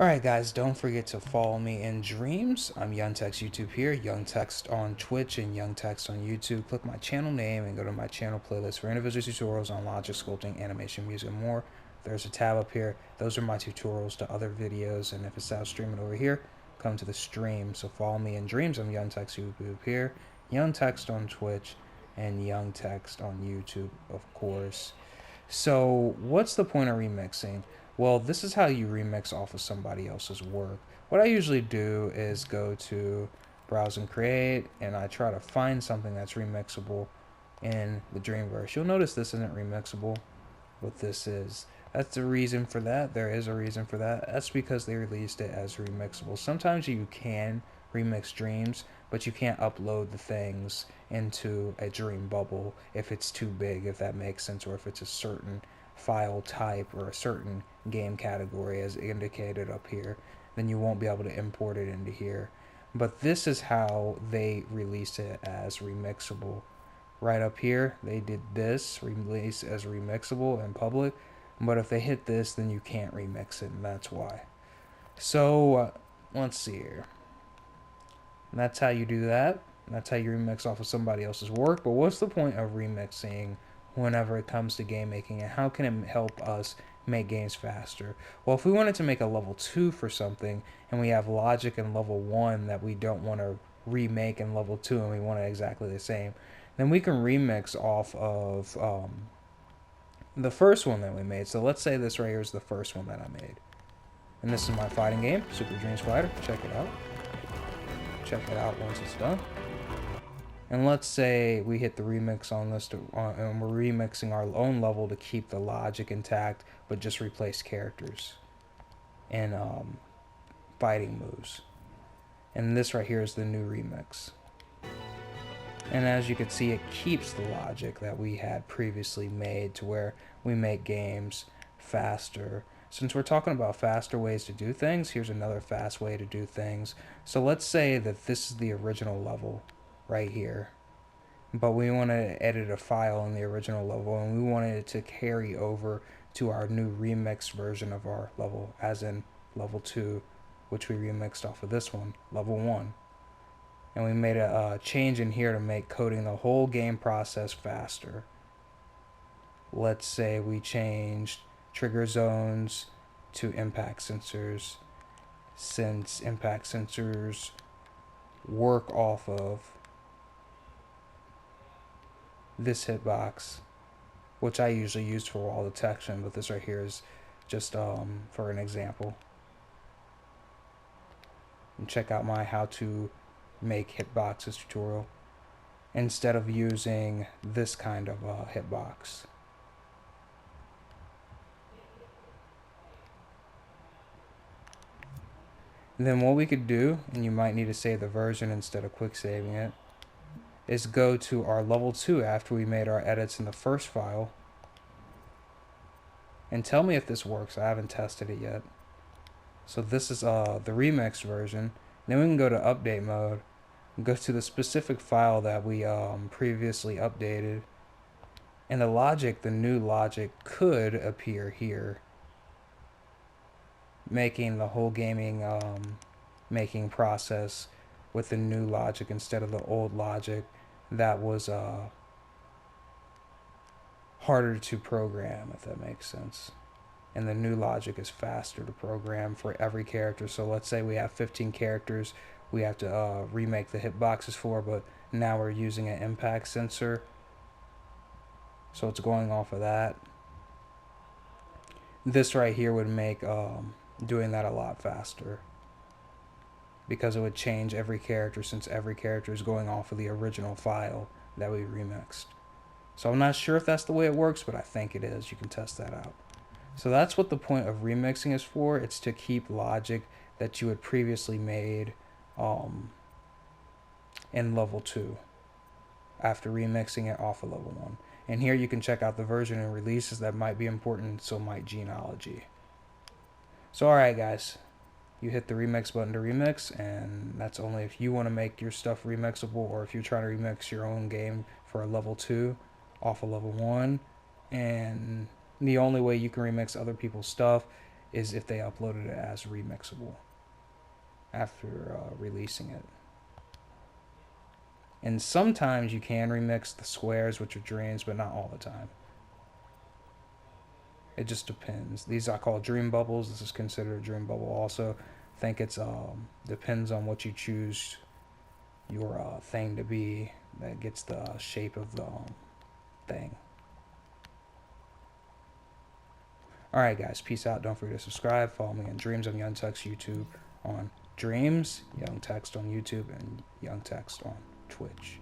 Alright guys, don't forget to follow me in dreams. I'm Young Text YouTube here, Young Text on Twitch and Young Text on YouTube. Click my channel name and go to my channel playlist for individual tutorials on logic, sculpting, animation, music, and more. There's a tab up here. Those are my tutorials to other videos, and if it's out streaming over here, come to the stream. So follow me in dreams. I'm Young Text YouTube here, Young Text on Twitch, and Young Text on YouTube, of course. So, what's the point of remixing? Well, this is how you remix off of somebody else's work. What I usually do is go to Browse and Create, and I try to find something that's remixable in the Dreamverse. You'll notice this isn't remixable, but this is. That's the reason for that. There is a reason for that. That's because they released it as remixable. Sometimes you can remix dreams, but you can't upload the things into a dream bubble if it's too big, if that makes sense, or if it's a certain file type or a certain game category as indicated up here, then you won't be able to import it into here. But this is how they release it as remixable. Right up here, they did this, release as remixable in public, but if they hit this, then you can't remix it, and that's why. So, let's see here. And that's how you do that. That's how you remix off of somebody else's work. But what's the point of remixing whenever it comes to game making, and how can it help us make games faster? Well, if we wanted to make a level 2 for something, and we have logic in level 1 that we don't want to remake in level 2 and we want it exactly the same, then we can remix off of the first one that we made. So let's say this right here is the first one that I made. And this is my fighting game, Super Dreams Fighter. Check it out. Check it out once it's done. And let's say we hit the remix on this, and we're remixing our own level to keep the logic intact, but just replace characters and fighting moves. And this right here is the new remix. And as you can see, it keeps the logic that we had previously made to where we make games faster. Since we're talking about faster ways to do things, here's another fast way to do things. So let's say that this is the original level right here, but we want to edit a file in the original level, and we wanted it to carry over to our new remixed version of our level, as in level 2, which we remixed off of this one, level 1. And we made a change in here to make coding the whole game process faster. Let's say we changed trigger zones to impact sensors, since impact sensors work off of this hitbox, which I usually use for wall detection, but this right here is just for an example. And check out my how to make hitboxes tutorial instead of using this kind of hitbox. Then what we could do, and you might need to save the version instead of quick saving it, is go to our level 2 after we made our edits in the first file and tell me if this works. I haven't tested it yet. So this is the remix version. Then we can go to update mode, go to the specific file that we previously updated, and the logic, the new logic, could appear here, making the whole gaming making process with the new logic instead of the old logic that was harder to program, if that makes sense. And the new logic is faster to program for every character. So let's say we have 15 characters we have to remake the hitboxes for, but now we're using an impact sensor, so it's going off of that. This right here would make doing that a lot faster, because it would change every character, since every character is going off of the original file that we remixed. So I'm not sure if that's the way it works, but I think it is. You can test that out. So that's what the point of remixing is for. It's to keep logic that you had previously made in level 2 after remixing it off of level 1. And here you can check out the version and releases that might be important, so might genealogy. So alright guys, you hit the remix button to remix, and that's only if you want to make your stuff remixable, or if you're trying to remix your own game for a level 2 off of level 1. And the only way you can remix other people's stuff is if they uploaded it as remixable after releasing it. And sometimes you can remix the squares, which are dreams, but not all the time. It just depends. These I call dream bubbles. This is considered a dream bubble also. I think it's depends on what you choose your thing to be that gets the shape of the thing. Alright guys, peace out. Don't forget to subscribe. Follow me on Dreams. I'm Young Text YouTube on Dreams, Young Text on YouTube, and Young Text on Twitch.